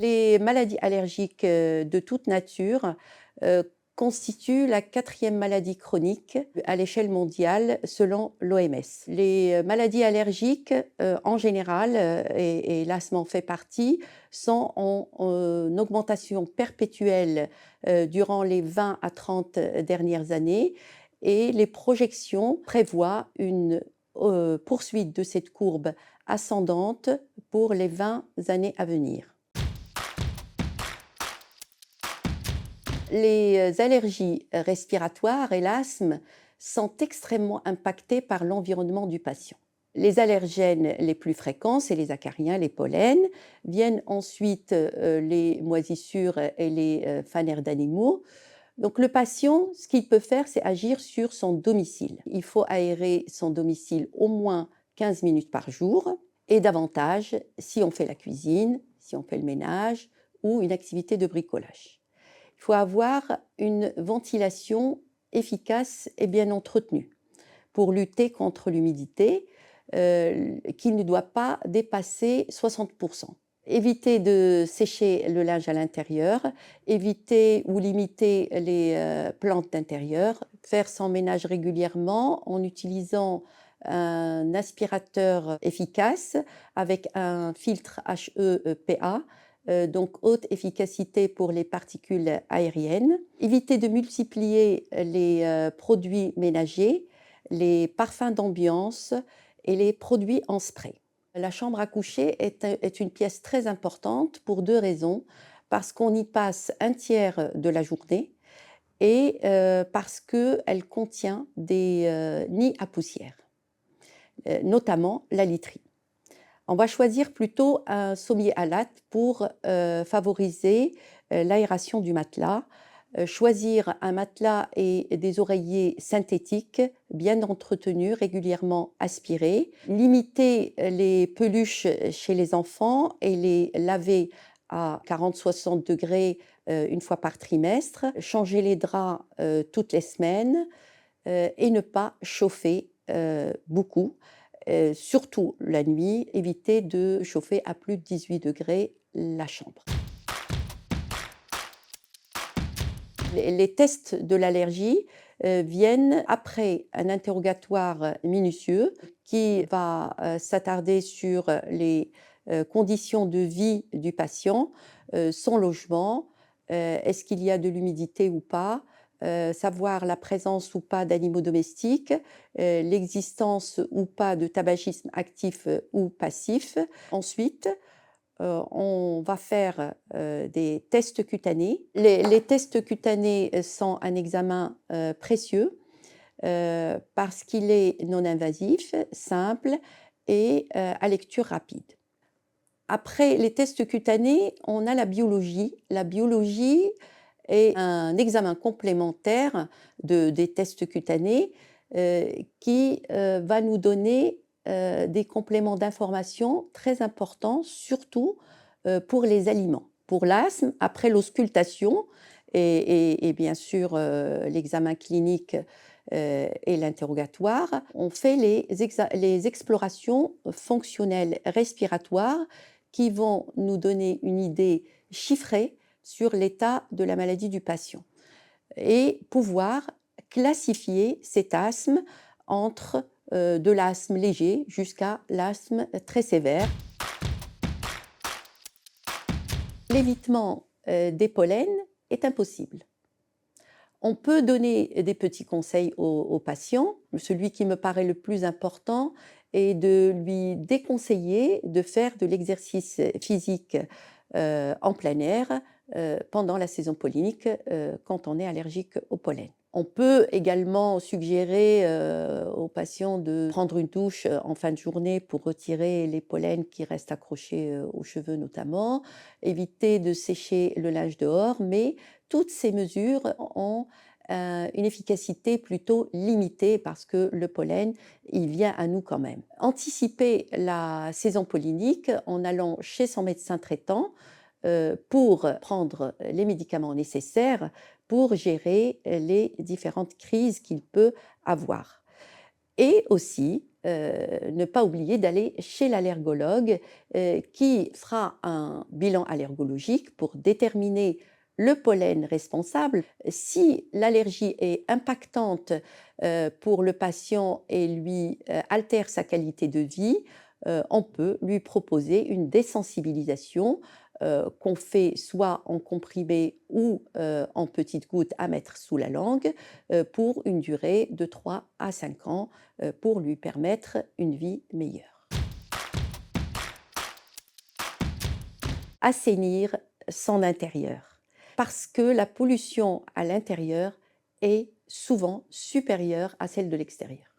Les maladies allergiques de toute nature euh, constituent la quatrième maladie chronique à l'échelle mondiale selon l'OMS. Les maladies allergiques, en général, et l'asthme en fait partie, sont en augmentation perpétuelle durant les 20 à 30 dernières années, et les projections prévoient une poursuite de cette courbe ascendante pour les 20 années à venir. Les allergies respiratoires et l'asthme sont extrêmement impactés par l'environnement du patient. Les allergènes les plus fréquents, c'est les acariens, les pollens. Viennent ensuite les moisissures et les fanères d'animaux. Donc le patient, ce qu'il peut faire, c'est agir sur son domicile. Il faut aérer son domicile au moins 15 minutes par jour et davantage si on fait la cuisine, si on fait le ménage ou une activité de bricolage. Il faut avoir une ventilation efficace et bien entretenue pour lutter contre l'humidité qui ne doit pas dépasser 60%. Éviter de sécher le linge à l'intérieur, éviter ou limiter les plantes d'intérieur, faire son ménage régulièrement en utilisant un aspirateur efficace avec un filtre HEPA, donc haute efficacité pour les particules aériennes. Éviter de multiplier les produits ménagers, les parfums d'ambiance et les produits en spray. La chambre à coucher est une pièce très importante pour deux raisons. Parce qu'on y passe un tiers de la journée et parce qu'elle contient des nids à poussière, notamment la literie. On va choisir plutôt un sommier à lattes pour favoriser l'aération du matelas. Choisir un matelas et des oreillers synthétiques bien entretenus, régulièrement aspirés. Limiter les peluches chez les enfants et les laver à 40-60 degrés une fois par trimestre. Changer les draps toutes les semaines et ne pas chauffer beaucoup. Surtout la nuit, éviter de chauffer à plus de 18 degrés la chambre. Les tests de l'allergie viennent après un interrogatoire minutieux qui va s'attarder sur les conditions de vie du patient, son logement, est-ce qu'il y a de l'humidité ou pas, savoir la présence ou pas d'animaux domestiques, l'existence ou pas de tabagisme actif ou passif. Ensuite, on va faire des tests cutanés. Les tests cutanés sont un examen précieux parce qu'il est non invasif, simple et à lecture rapide. Après les tests cutanés, on a la biologie. La biologie est un examen complémentaire des tests cutanés qui va nous donner des compléments d'information très importants, surtout pour les aliments. Pour l'asthme, après l'auscultation et bien sûr l'examen clinique et l'interrogatoire, on fait les explorations fonctionnelles respiratoires qui vont nous donner une idée chiffrée sur l'état de la maladie du patient et pouvoir classifier cet asthme entre de l'asthme léger jusqu'à l'asthme très sévère. L'évitement des pollens est impossible. On peut donner des petits conseils aux patients. Celui qui me paraît le plus important est de lui déconseiller de faire de l'exercice physique en plein air pendant la saison pollinique quand on est allergique au pollen. On peut également suggérer aux patients de prendre une douche en fin de journée pour retirer les pollens qui restent accrochés aux cheveux notamment, éviter de sécher le linge dehors, mais toutes ces mesures ont une efficacité plutôt limitée parce que le pollen, il vient à nous quand même. Anticiper la saison pollinique en allant chez son médecin traitant pour prendre les médicaments nécessaires pour gérer les différentes crises qu'il peut avoir. Et aussi ne pas oublier d'aller chez l'allergologue qui fera un bilan allergologique pour déterminer le pollen responsable. Si l'allergie est impactante pour le patient et lui altère sa qualité de vie, on peut lui proposer une désensibilisation qu'on fait soit en comprimé ou en petites gouttes à mettre sous la langue pour une durée de 3 à 5 ans pour lui permettre une vie meilleure. Assainir son intérieur, parce que la pollution à l'intérieur est souvent supérieure à celle de l'extérieur.